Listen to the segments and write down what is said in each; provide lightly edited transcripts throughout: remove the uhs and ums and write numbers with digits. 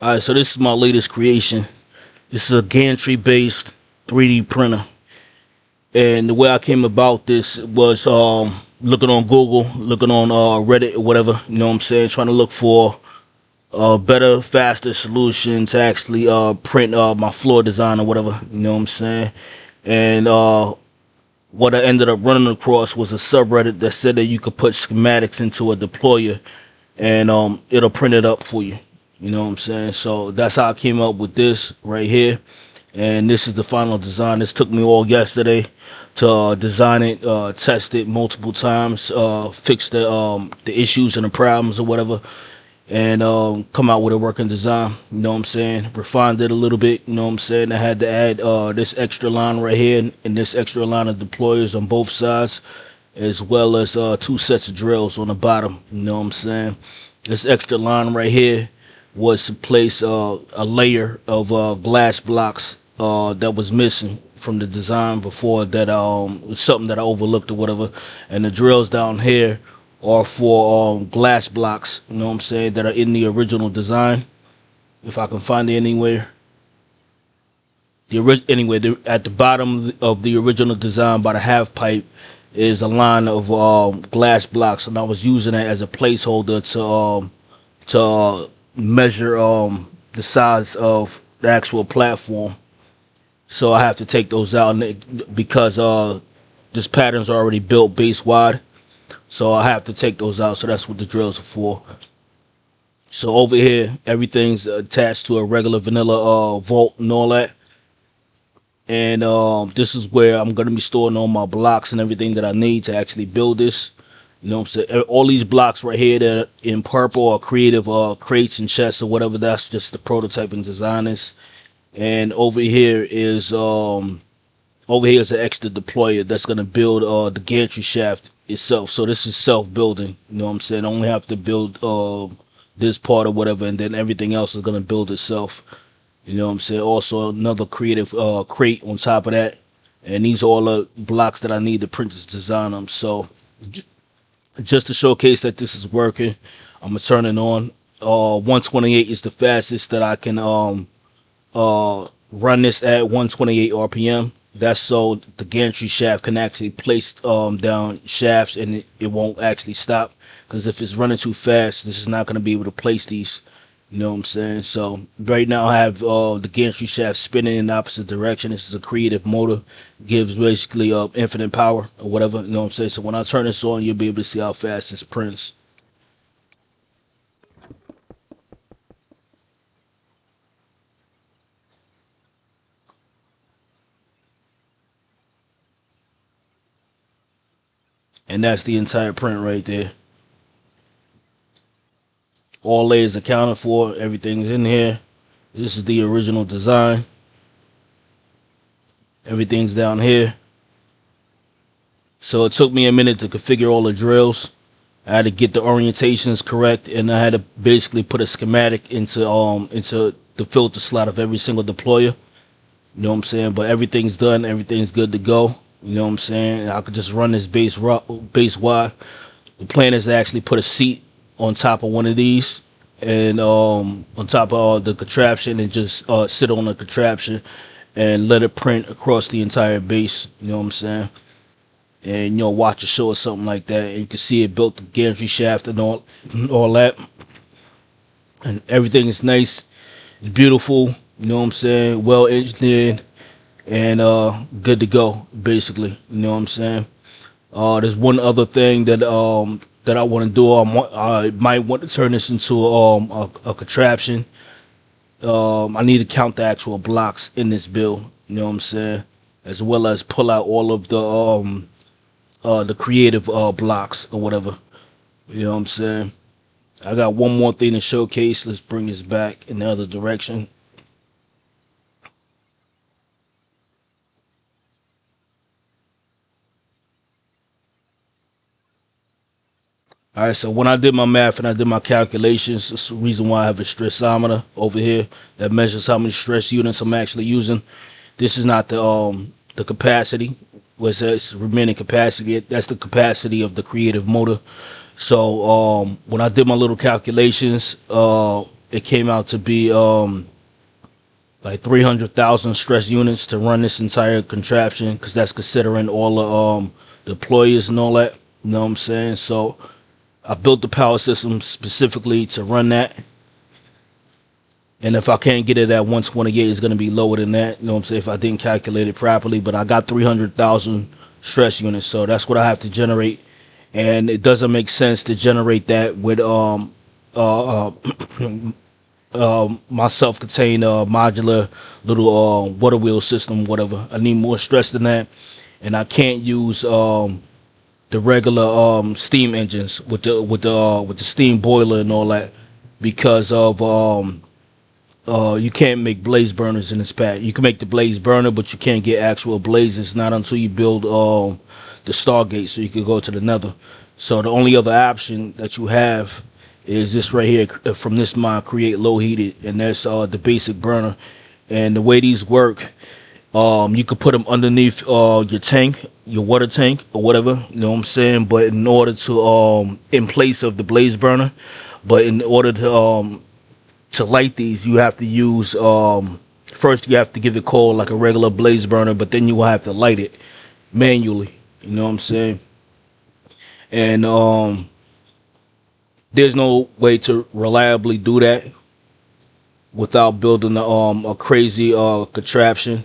Alright, so this is my latest creation. This is a Gantry based 3D printer. And the way I came about this was looking on Google, looking on Reddit or whatever, you know what I'm saying, trying to look for a better, faster solution to actually print my floor design or whatever, you know what I'm saying. And what I ended up running across was a subreddit that said that you could put schematics into a deployer and it'll print it up for you. You know what I'm saying? So that's how I came up with this right here. And this is the final design. This took me all yesterday to design it, test it multiple times, fix the issues and the problems or whatever, and come out with a working design. You know what I'm saying? Refined it a little bit. You know what I'm saying? I had to add this extra line right here and this extra line of deployers on both sides, as well as two sets of drills on the bottom. You know what I'm saying? This extra line right here was to place a layer of glass blocks that was missing from the design before. That was something that I overlooked or whatever. And the drills down here are for glass blocks, you know what I'm saying, that are in the original design. If I can find it anywhere. At the bottom of the original design by the half pipe is a line of glass blocks, and I was using it as a placeholder to measure the size of the actual platform. So I have to take those out because this pattern's already built base wide. So I have to take those out. So that's what the drills are for. So over here, everything's attached to a regular vanilla vault and all that. And this is where I'm going to be storing all my blocks and everything that I need to actually build this. You know what I'm saying? All these blocks right here that are in purple are creative crates and chests or whatever. That's just the prototype and designers. And over here is an extra deployer that's gonna build the gantry shaft itself. So this is self-building. You know what I'm saying? I only have to build this part or whatever, and then everything else is gonna build itself. You know what I'm saying? Also another creative crate on top of that. And these are all the blocks that I need to print this design on. So just to showcase that this is working, I'm gonna turn it on. 128 is the fastest that I can run this at, 128 RPM. That's so the gantry shaft can actually place down shafts and it won't actually stop. Because if it's running too fast, this is not going to be able to place these. You know what I'm saying? So right now I have the gantry shaft spinning in the opposite direction. This is a creative motor. Gives basically infinite power or whatever. You know what I'm saying? So when I turn this on, you'll be able to see how fast this prints. And that's the entire print right there. All layers accounted for. Everything's in here. This is the original design. Everything's down here. So it took me a minute to configure all the drills. I had to get the orientations correct, and I had to basically put a schematic into the filter slot of every single deployer. You know what I'm saying? But everything's done. Everything's good to go. You know what I'm saying? I could just run this base wide. The plan is to actually put a seat on top of one of these, and on top of the contraption, and just sit on the contraption and let it print across the entire base. You know what I'm saying? And watch a show or something like that, and you can see it built the gantry shaft and all that, and everything is nice, it's beautiful. You know what I'm saying? Well engineered and good to go, basically. You know what I'm saying? There's one other thing that I want to do. I might want to turn this into a contraption. I need to count the actual blocks in this build. You know what I'm saying? As well as pull out all of the creative blocks or whatever. You know what I'm saying? I got one more thing to showcase. Let's bring this back in the other direction. All right, so when I did my math and I did my calculations, that's the reason why I have a stressometer over here that measures how many stress units I'm actually using. This is not the capacity, where it says remaining capacity. That's the capacity of the creative motor. So when I did my little calculations, it came out to be like 300,000 stress units to run this entire contraption, because that's considering all the deployers and all that. You know what I'm saying? So I built the power system specifically to run that. And if I can't get it at 128, it's going to be lower than that. You know what I'm saying? If I didn't calculate it properly. But I got 300,000 stress units. So that's what I have to generate. And it doesn't make sense to generate that with my self-contained modular little water wheel system, whatever. I need more stress than that. And I can't use the regular steam engines with the steam boiler and all that, because of you can't make blaze burners in this pack. You can make the blaze burner, but you can't get actual blazes, not until you build the Stargate, so you can go to the Nether. So the only other option that you have is this right here from this mod, create low heated, and that's the basic burner. And the way these work, you could put them underneath your tank, your water tank or whatever, you know what I'm saying. But in order to in place of the blaze burner, but in order to light these, you have to use first you have to give it coal like a regular blaze burner, but then you will have to light it manually, you know what I'm saying. And there's no way to reliably do that without building a crazy contraption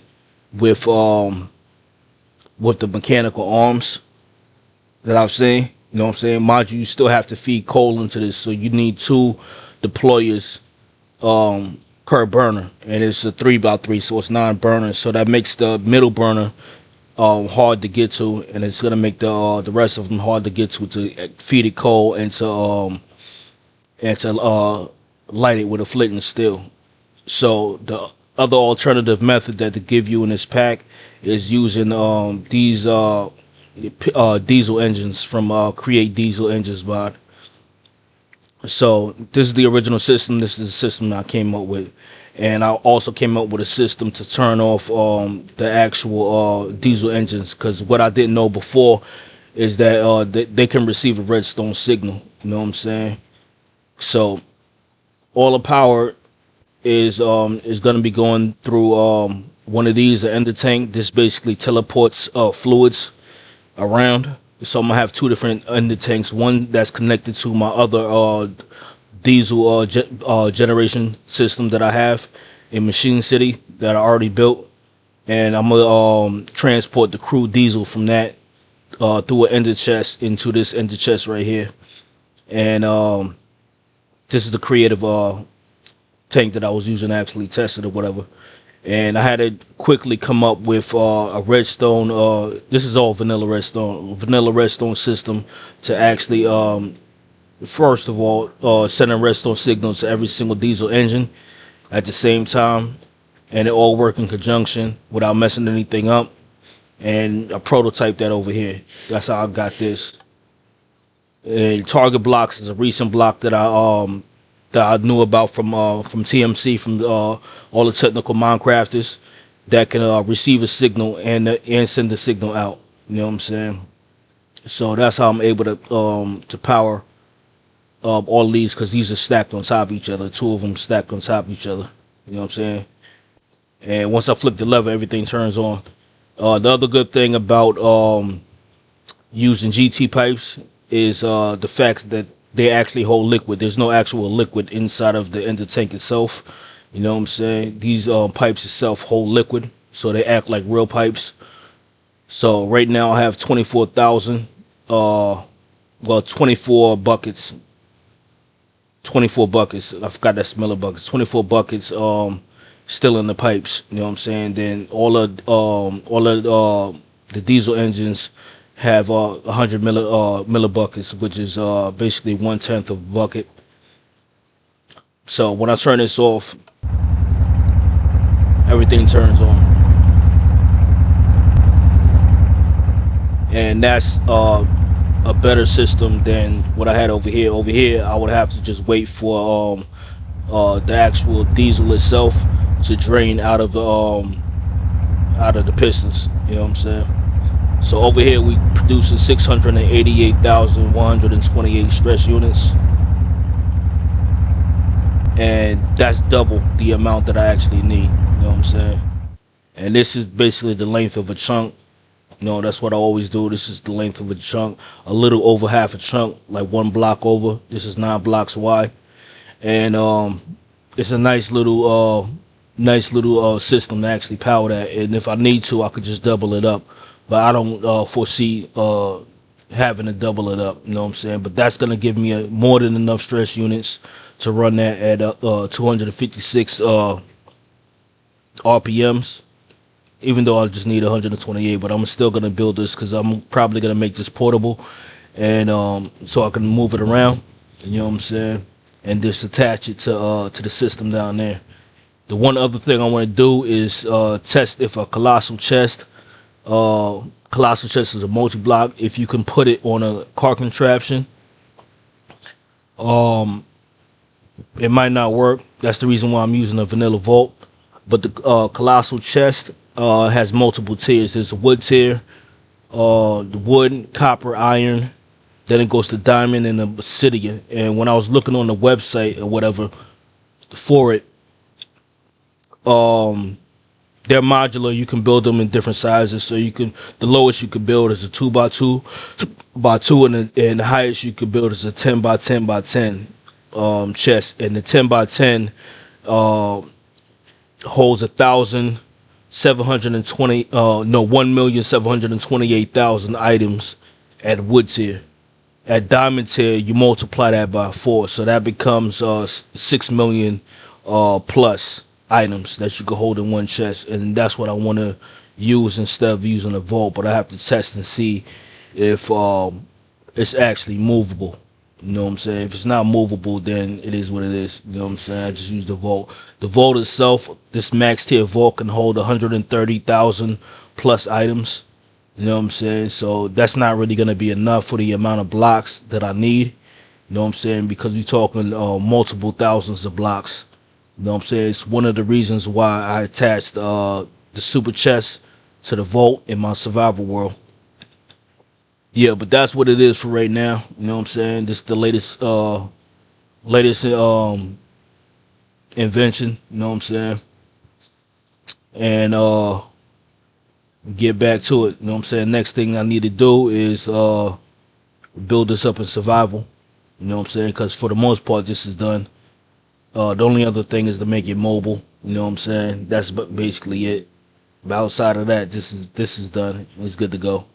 with the mechanical arms that I've seen. You know what I'm saying? Mind you, you still have to feed coal into this, so you need 2 deployers per burner, and it's a 3x3, so it's 9 burners. So that makes the middle burner hard to get to, and it's gonna make the rest of them hard to get to feed it coal and to light it with a flint and steel. So the other alternative method that they give you in this pack is using these diesel engines from Create Diesel Engines mod. So this is the original system. This is the system I came up with, and I also came up with a system to turn off the actual diesel engines, because what I didn't know before is that they can receive a redstone signal. You know what I'm saying? So all the power is going to be going through one of these, the ender tank. This basically teleports fluids around. So I'm gonna have 2 different ender tanks, one that's connected to my other diesel generation system that I have in Machine City that I already built, and I'm gonna transport the crude diesel from that through an ender chest into this ender chest right here. And this is the creative tank that I was using to actually test it or whatever. And I had to quickly come up with a redstone. This is all vanilla redstone system to actually, first of all, send a redstone signal to every single diesel engine at the same time, and it all work in conjunction without messing anything up. And I prototyped that over here. That's how I got this. And Target Blocks is a recent block that I knew about from TMC, from all the technical Minecrafters that can receive a signal and send the signal out. You know what I'm saying? So that's how I'm able to power all of these, because these are stacked on top of each other. 2 of them stacked on top of each other. You know what I'm saying? And once I flip the lever, everything turns on. The other good thing about using GT pipes is the fact that they actually hold liquid. There's no actual liquid inside of the ender tank itself. You know what I'm saying? These pipes itself hold liquid, so they act like real pipes. So right now I have 24,000, 24 buckets. 24 buckets. I forgot that's Miller buckets. 24 buckets still in the pipes. You know what I'm saying? Then all of the diesel engines have 100 millibuckets, which is basically 1/10 of a bucket. So when I turn this off, everything turns on, and that's a better system than what I had over here. Over here, I would have to just wait for the actual diesel itself to drain out of the pistons. You know what I'm saying? So over here we producing 688,128 stress units. and that's double the amount that I actually need. You know what I'm saying? And this is basically the length of a chunk. That's what I always do. This is the length of a chunk, a little over half a chunk, like 1 block over. This is 9 blocks wide, and it's a nice little system to actually power that. And if I need to, I could just double it up, but I don't foresee having to double it up. You know what I'm saying? But that's gonna give me more than enough stress units to run that at 256 RPMs. Even though I just need 128, but I'm still gonna build this because I'm probably gonna make this portable, and so I can move it around. You know what I'm saying? And just attach it to the system down there. The one other thing I want to do is test if a colossal chest is a multi-block. If you can put it on a car contraption, um, it might not work. That's the reason why I'm using a vanilla vault. But the colossal chest has multiple tiers. There's a wood tier, the wood, copper, iron. Then it goes to diamond and obsidian. And when I was looking on the website or whatever for it, um, they're modular. You can build them in different sizes. So the lowest you could build is a 2x2 and the highest you could build is a 10x10x10 chest. And the 10x10 uh, holds 1,728,000 items at wood tier. At diamond tier, you multiply that by 4, so that becomes 6 million plus items that you can hold in one chest, and that's what I want to use instead of using a vault. But I have to test and see if it's actually movable. You know what I'm saying? If it's not movable, then it is what it is. You know what I'm saying? I just use the vault. The vault itself, this max tier vault can hold 130,000 plus items. You know what I'm saying? So that's not really going to be enough for the amount of blocks that I need. You know what I'm saying? Because we're talking multiple thousands of blocks. You know what I'm saying? It's one of the reasons why I attached the super chest to the vault in my survival world. Yeah, but that's what it is for right now. You know what I'm saying? This is the latest invention. You know what I'm saying? And get back to it. You know what I'm saying? Next thing I need to do is build this up in survival. You know what I'm saying? Because for the most part, this is done. The only other thing is to make it mobile. You know what I'm saying? That's basically it. But outside of that, this is done. It's good to go.